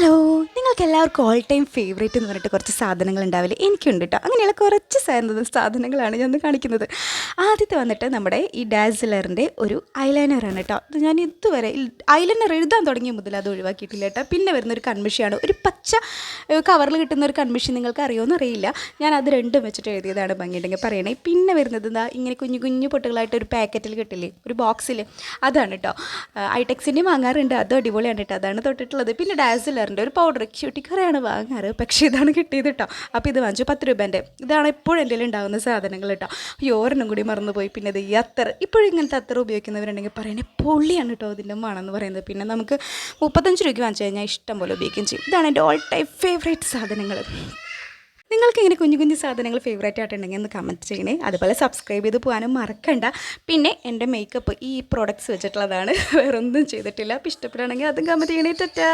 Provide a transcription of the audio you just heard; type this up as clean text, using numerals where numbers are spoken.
Hello, നിങ്ങൾക്ക് എല്ലാവർക്കും all time favourite എന്ന് പറഞ്ഞിട്ട് കുറച്ച് സാധനങ്ങൾ ഉണ്ടാവില്ലേ? എനിക്കുണ്ട് കേട്ടോ. അങ്ങനെയുള്ള കുറച്ച് സാധനങ്ങളാണ് ഞാൻ കാണിക്കുന്നത്. ആദ്യത്തെ വന്നിട്ട് നമ്മുടെ ഈ ഡാസിലറിൻ്റെ ഒരു ഐലൈനറാണ് കേട്ടോ. അത് ഞാൻ ഇതുവരെ ഐലൈനർ എഴുതാൻ തുടങ്ങിയ മുതൽ അത് ഒഴിവാക്കിയിട്ടില്ല കേട്ടോ. പിന്നെ വരുന്നൊരു കൺമിഷിയാണ്, ഒരു പച്ച കവറിൽ കിട്ടുന്ന ഒരു കൺമിഷി. നിങ്ങൾക്ക് അറിയുമോ അറിയില്ല. ഞാൻ അത് രണ്ടും വെച്ചിട്ട് എഴുതിയതാണ്, ഭംഗിയുണ്ടെങ്കിൽ പറയണേ. പിന്നെ വരുന്നത് എന്താ, ഇങ്ങനെ കുഞ്ഞു കുഞ്ഞു പൊട്ടുകളായിട്ട് ഒരു പാക്കറ്റിൽ കിട്ടില്ലേ, ഒരു ബോക്സിൽ, അതാണ് കേട്ടോ. ഐടെക്സിൻ്റെ വാങ്ങാറുണ്ട്, അതും അടിപൊളിയാണ് കേട്ടോ. അതാണ് തൊട്ടിട്ടുള്ളത്. പിന്നെ ഡാസിലറിൻ്റെ ഒരു പൗഡർ ക്യൂട്ടിക്കറയാണ് വാങ്ങാറ്, പക്ഷേ ഇതാണ് കിട്ടിയത് കേട്ടോ. അപ്പോൾ ഇത് വാങ്ങിച്ചു 10 രൂപേൻ്റെ. ഇതാണ് എപ്പോഴും എൻ്റെ ഉണ്ടാകുന്ന സാധനങ്ങൾ കേട്ടോ. ഈ ഓരെണ്ണം കൂടി മറന്നുപോയി. പിന്നെ ഇത് ഈ അത്തർ, ഇപ്പോഴും ഇങ്ങനത്തെ അത്തർ ഉപയോഗിക്കുന്നവരുണ്ടെങ്കിൽ പറയണേ, പൊള്ളിയാണ് കേട്ടോ ഇതിൻ്റെ മണമെന്ന് പറയുന്നത്. പിന്നെ നമുക്ക് 35 രൂപയ്ക്ക് വാങ്ങിച്ചു കഴിഞ്ഞാൽ ഇഷ്ടം പോലെ ഉപയോഗിക്കുകയും ചെയ്യും. ഇതാണ് എൻ്റെ ഓൾ ടൈം ഫേവറേറ്റ് സാധനങ്ങൾ. നിങ്ങൾക്ക് ഇങ്ങനെ കുഞ്ഞു കുഞ്ഞു സാധനങ്ങൾ ഫേവറേറ്റ് ആയിട്ടുണ്ടെങ്കിൽ ഒന്ന് കമൻറ്റ് ചെയ്യണേ. അതുപോലെ സബ്സ്ക്രൈബ് ചെയ്ത് പോകാനും മറക്കണ്ട. പിന്നെ എൻ്റെ മേക്കപ്പ് ഈ പ്രോഡക്റ്റ്സ് വെച്ചിട്ടുള്ളതാണ്, വേറൊന്നും ചെയ്തിട്ടില്ല. അപ്പോൾ ഇഷ്ടപ്പെടുകയാണെങ്കിൽ അതും കമൻറ്റ് ചെയ്യണേ. ടാറ്റാ.